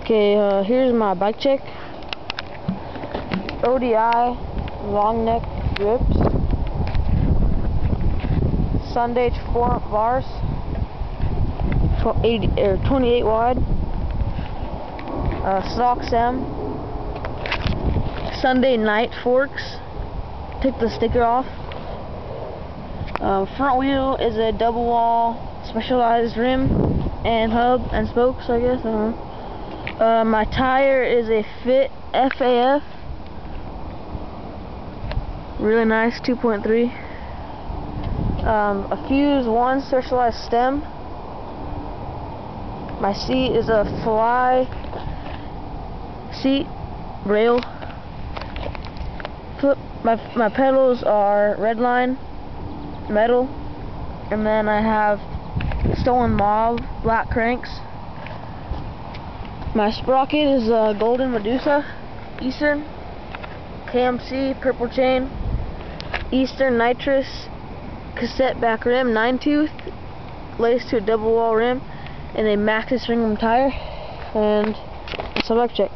Okay, here's my bike check. ODI long neck grips, Sunday 4 bars, 28 wide, Stocks M, Sunday night forks. Took the sticker off. Front wheel is a double wall specialized rim and hub and spokes, I guess. I don't know. My tire is a Fit FAF. Really nice, 2.3. A Fuse 1 specialized stem. My seat is a Fly seat rail. My pedals are Redline metal, and then I have Stolen Mauve black cranks. My sprocket is a Golden Medusa Eastern, KMC purple chain, Eastern nitrous cassette back rim, 9-tooth, laced to a double wall rim, and a Maxxis ring rim tire, and it's a bike check.